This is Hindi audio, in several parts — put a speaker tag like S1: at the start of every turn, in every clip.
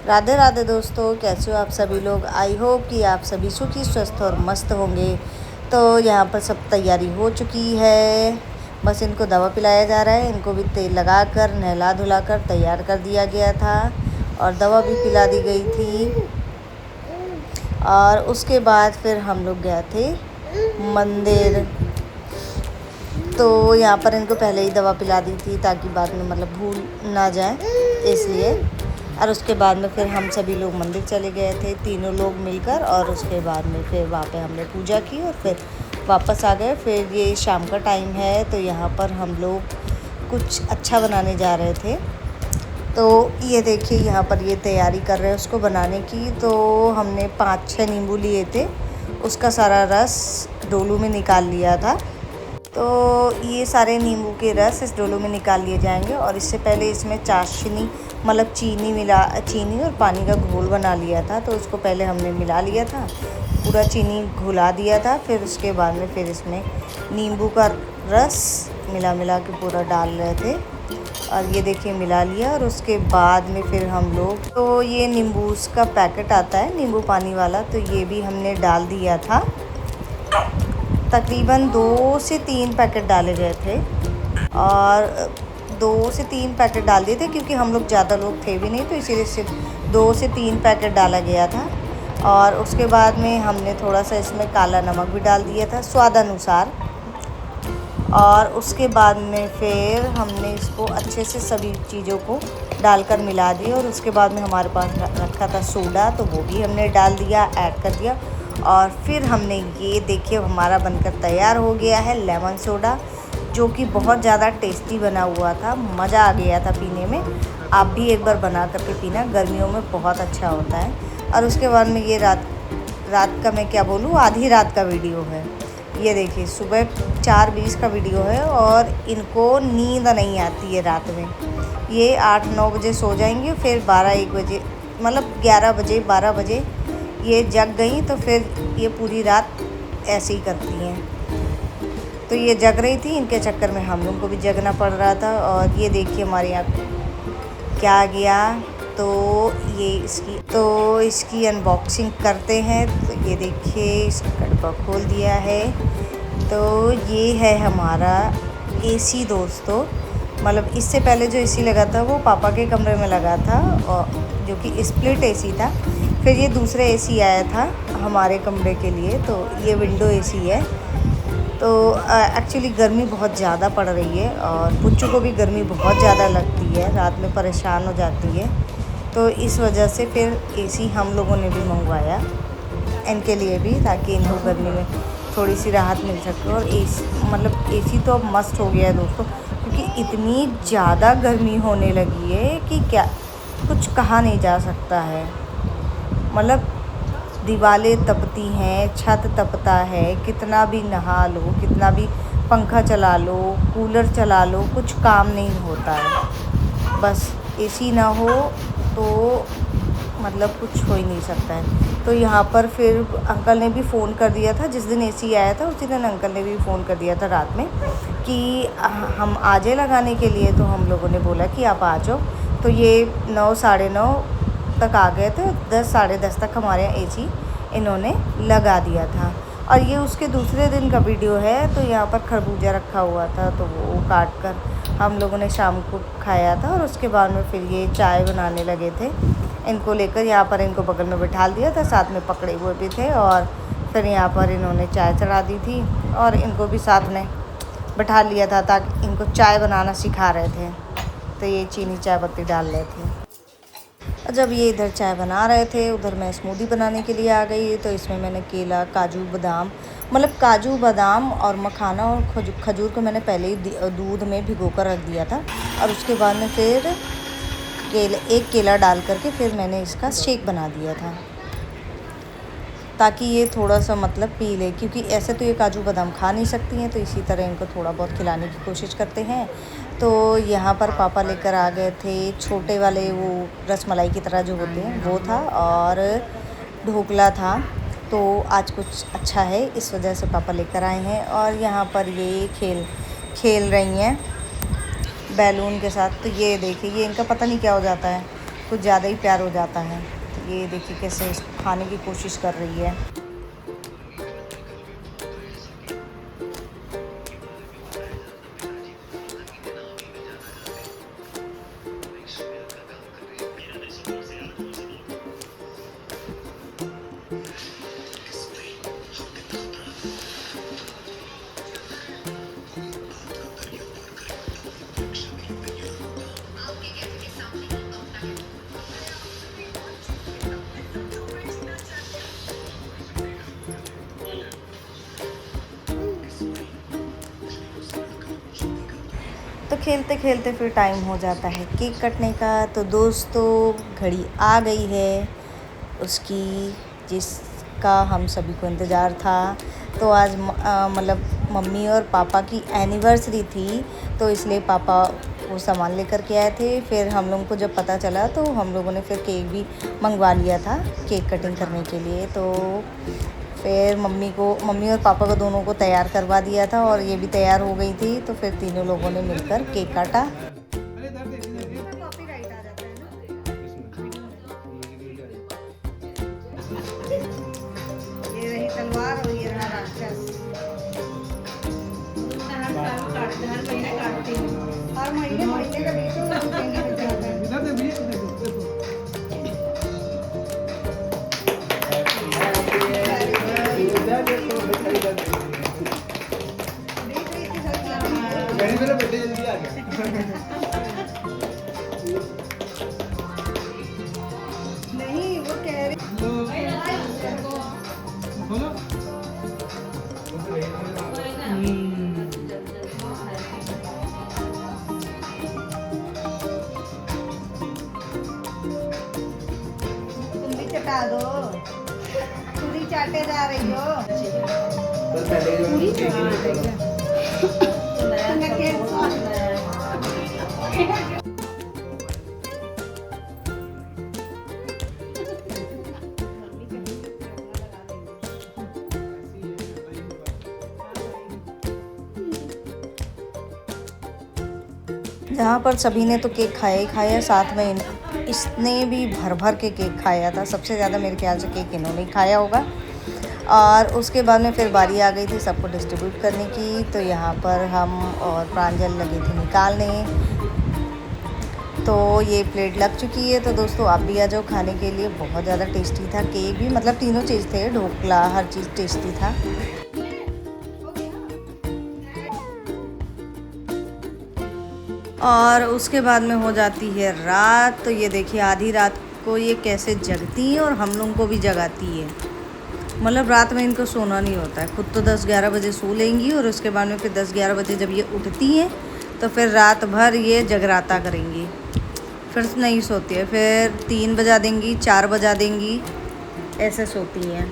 S1: राधे राधे दोस्तों, कैसे हो आप सभी लोग। आई होप कि आप सभी सुखी स्वस्थ और मस्त होंगे। तो यहाँ पर सब तैयारी हो चुकी है, बस इनको दवा पिलाया जा रहा है। इनको भी तेल लगा कर नहला धुला कर तैयार कर दिया गया था और दवा भी पिला दी गई थी। और उसके बाद फिर हम लोग गए थे मंदिर। तो यहाँ पर इनको पहले ही दवा पिला दी थी ताकि बाद में मतलब भूल ना जाए, इसलिए। और उसके बाद में फिर हम सभी लोग मंदिर चले गए थे, तीनों लोग मिलकर। और उसके बाद में फिर वहाँ पे हमने पूजा की और फिर वापस आ गए। फिर ये शाम का टाइम है, तो यहाँ पर हम लोग कुछ अच्छा बनाने जा रहे थे। तो ये देखिए, यहाँ पर ये तैयारी कर रहे हैं उसको बनाने की। तो हमने 5-6 नींबू लिए थे, उसका सारा रस डोलू में निकाल लिया था। तो ये सारे नींबू के रस इस डोलो में निकाल लिए जाएंगे। और इससे पहले इसमें चाशनी मतलब चीनी और पानी का घोल बना लिया था। तो उसको पहले हमने मिला लिया था, पूरा चीनी घुला दिया था। फिर उसके बाद में फिर इसमें नींबू का रस मिला के पूरा डाल रहे थे। और ये देखिए मिला लिया। और उसके बाद में फिर हम लोग, तो ये नींबू का पैकेट आता है नींबू पानी वाला, तो ये भी हमने डाल दिया था। तकरीबन 2 से 3 पैकेट डाले गए थे। और 2 से 3 पैकेट डाल दिए थे क्योंकि हम लोग ज़्यादा लोग थे भी नहीं, तो इसीलिए सिर्फ 2 से 3 पैकेट डाला गया था। और उसके बाद में हमने थोड़ा सा इसमें काला नमक भी डाल दिया था स्वादानुसार। और उसके बाद में फिर हमने इसको अच्छे से सभी चीज़ों को डालकर मिला दिया। और उसके बाद में हमारे पास रखा था सोडा, तो वो भी हमने डाल दिया, ऐड कर दिया। और फिर हमने ये देखिए हमारा बनकर तैयार हो गया है लेमन सोडा, जो कि बहुत ज़्यादा टेस्टी बना हुआ था। मज़ा आ गया था पीने में। आप भी एक बार बना करके पीना, गर्मियों में बहुत अच्छा होता है। और उसके बाद में ये रात का मैं क्या बोलूँ, आधी रात का वीडियो है। ये देखिए सुबह 4:20 का वीडियो है और इनको नींद नहीं आती है रात में। ये 8-9 बजे सो जाएंगे, फिर 12-1 बजे मतलब 11 बजे 12 बजे ये जग गई, तो फिर ये पूरी रात ऐसे ही करती हैं। तो ये जग रही थी, इनके चक्कर में हम लोग को भी जगना पड़ रहा था। और ये देखिए हमारे यहाँ क्या गया। तो ये इसकी अनबॉक्सिंग करते हैं। तो ये देखिए इसका डब्बा खोल दिया है। तो ये है हमारा एसी दोस्तों। मतलब इससे पहले जो एसी लगा था वो पापा के कमरे में लगा था, और जो कि स्प्लिट एसी था। फिर ये दूसरा एसी आया था हमारे कमरे के लिए, तो ये विंडो एसी है। तो एक्चुअली गर्मी बहुत ज़्यादा पड़ रही है और पुच्चू को भी गर्मी बहुत ज़्यादा लगती है, रात में परेशान हो जाती है। तो इस वजह से फिर एसी हम लोगों ने भी मंगवाया इनके लिए भी, ताकि इनको गर्मी में थोड़ी सी राहत मिल सके। और एसी तो अब मस्त हो गया है दोस्तों, क्योंकि इतनी ज़्यादा गर्मी होने लगी है कि क्या कुछ कहा नहीं जा सकता है। मतलब दीवारें तपती हैं, छत तपता है, कितना भी नहा लो, कितना भी पंखा चला लो, कूलर चला लो, कुछ काम नहीं होता है। बस एसी ना हो तो मतलब कुछ हो ही नहीं सकता है। तो यहाँ पर फिर अंकल ने भी फ़ोन कर दिया था, जिस दिन एसी आया था उसी दिन अंकल ने भी फ़ोन कर दिया था रात में कि हम आ जाए लगाने के लिए। तो हम लोगों ने बोला कि आप आ जाओ। तो ये 9 साढ़े 9 तक आ गए थे, 10 साढ़े 10 तक हमारे यहाँ एसी इन्होंने लगा दिया था। और ये उसके दूसरे दिन का वीडियो है। तो यहाँ पर खरबूजा रखा हुआ था, तो वो काट कर हम लोगों ने शाम को खाया था। और उसके बाद में फिर ये चाय बनाने लगे थे, इनको लेकर यहाँ पर इनको बगल में बिठा दिया था, साथ में पकड़े हुए भी थे। और फिर यहाँ पर इन्होंने चाय चढ़ा दी थी और इनको भी साथ में बिठा लिया था, ताकि इनको चाय बनाना सिखा रहे थे। तो ये चीनी चाय पत्ती डाल रहे थे। जब ये इधर चाय बना रहे थे, उधर मैं स्मूदी बनाने के लिए आ गई। तो इसमें मैंने केला, काजू बादाम, मतलब काजू बादाम और मखाना और खजूर को मैंने पहले ही दूध में भिगो कर रख दिया था। और उसके बाद में फिर एक केला डाल करके फिर मैंने इसका शेक बना दिया था, ताकि ये थोड़ा सा मतलब पी ले, क्योंकि ऐसे तो ये काजू बादाम खा नहीं सकती हैं। तो इसी तरह इनको थोड़ा बहुत खिलाने की कोशिश करते हैं। तो यहाँ पर पापा लेकर आ गए थे छोटे वाले वो रसमलाई की तरह जो होते हैं वो था, और ढोकला था। तो आज कुछ अच्छा है इस वजह से पापा लेकर आए हैं। और यहाँ पर ये खेल रही हैं बैलून के साथ। तो ये देखिए, ये इनका पता नहीं क्या हो जाता है, कुछ ज़्यादा ही प्यार हो जाता है। ये देखिए कैसे खाने की कोशिश कर रही है। तो खेलते खेलते फिर टाइम हो जाता है केक कटने का। तो दोस्तों घड़ी आ गई है उसकी, जिसका हम सभी को इंतज़ार था। तो आज मतलब मम्मी और पापा की एनिवर्सरी थी, तो इसलिए पापा वो सामान लेकर के आए थे। फिर हम लोगों को जब पता चला तो हम लोगों ने फिर केक भी मंगवा लिया था केक कटिंग करने के लिए। तो फिर मम्मी और पापा को दोनों को तैयार करवा दिया था और ये भी तैयार हो गई थी। तो फिर तीनों लोगों ने मिलकर केक काटा। ये रही तलवार और ये रहा राक्षस। हर महीने का जल्दी आ गया। नहीं वो कह रही तुम भी चटा दो, पूरी चाटे जा रही हो। जहाँ पर सभी ने तो केक खाया ही खाया, साथ में इसने भी भर भर के केक खाया था। सबसे ज़्यादा मेरे ख्याल से केक इन्होंने खाया होगा। और उसके बाद में फिर बारी आ गई थी सबको डिस्ट्रीब्यूट करने की। तो यहाँ पर हम और प्रांजल लगे थे निकालने। तो ये प्लेट लग चुकी है। तो दोस्तों आप भी आ जाओ खाने के लिए। बहुत ज़्यादा टेस्टी था केक भी, मतलब तीनों चीज़ थे, ढोकला हर चीज़ टेस्टी था। और उसके बाद में हो जाती है रात। तो ये देखिए आधी रात को ये कैसे जगती है और हम लोगों को भी जगाती है। मतलब रात में इनको सोना नहीं होता है। खुद तो 10-11 बजे सो लेंगी और उसके बाद में फिर 10-11 बजे जब ये उठती हैं तो फिर रात भर ये जगराता करेंगी, फिर नहीं सोती है। फिर 3 बजा देंगी, 4 बजा देंगी, ऐसे सोती हैं।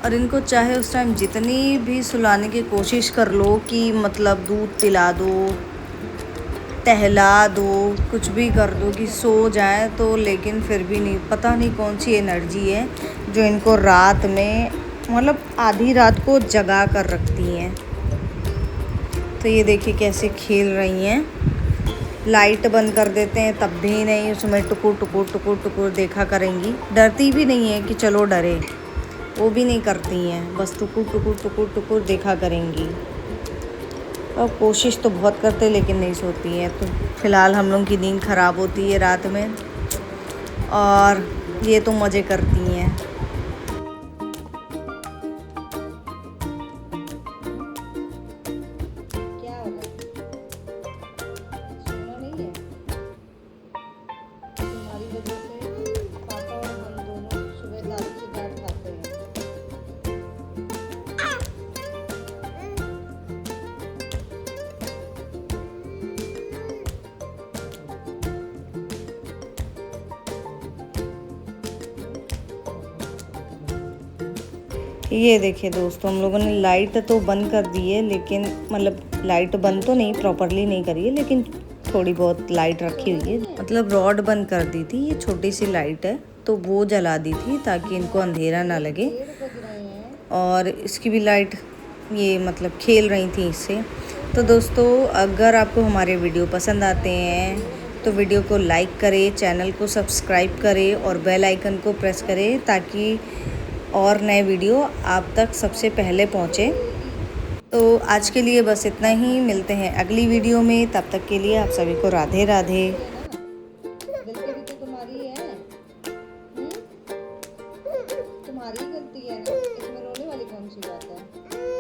S1: और इनको चाहे उस टाइम जितनी भी सुलाने की कोशिश कर लो कि मतलब दूध पिला दो, टहला दो, कुछ भी कर दो कि सो जाए, तो लेकिन फिर भी नहीं, पता नहीं कौन सी एनर्जी है जो इनको रात में मतलब आधी रात को जगा कर रखती हैं। तो ये देखिए कैसे खेल रही हैं। लाइट बंद कर देते हैं तब भी नहीं, उसमें टुकुर टुकुर टुकुर टुकुर देखा करेंगी। डरती भी नहीं है कि चलो डरे, वो भी नहीं करती हैं, बस टुकुर टुकुर टुकुर टुकुर देखा करेंगी। और कोशिश तो बहुत करते लेकिन नहीं सोती हैं। तो फ़िलहाल हम लोगों की नींद ख़राब होती है रात में, और ये तो मज़े करती हैं। ये देखिए दोस्तों, हम लोगों ने लाइट तो बंद कर दी है, लेकिन मतलब लाइट बंद तो नहीं, प्रॉपरली नहीं करी है, लेकिन थोड़ी बहुत लाइट रखी हुई है। मतलब रॉड बंद कर दी थी, ये छोटी सी लाइट है तो वो जला दी थी ताकि इनको अंधेरा ना लगे। और इसकी भी लाइट ये मतलब खेल रही थी इससे। तो दोस्तों अगर आपको हमारे वीडियो पसंद आते हैं तो वीडियो को लाइक करें, चैनल को सब्सक्राइब करें और बेल आइकन को प्रेस करें ताकि और नए वीडियो आप तक सबसे पहले पहुँचे। तो आज के लिए बस इतना ही, मिलते हैं अगली वीडियो में। तब तक के लिए आप सभी को राधे राधे। गलती भी तो तुम्हारी है, तुम्हारी गलती है ना, इसमें रोने वाली कौन सी बात है।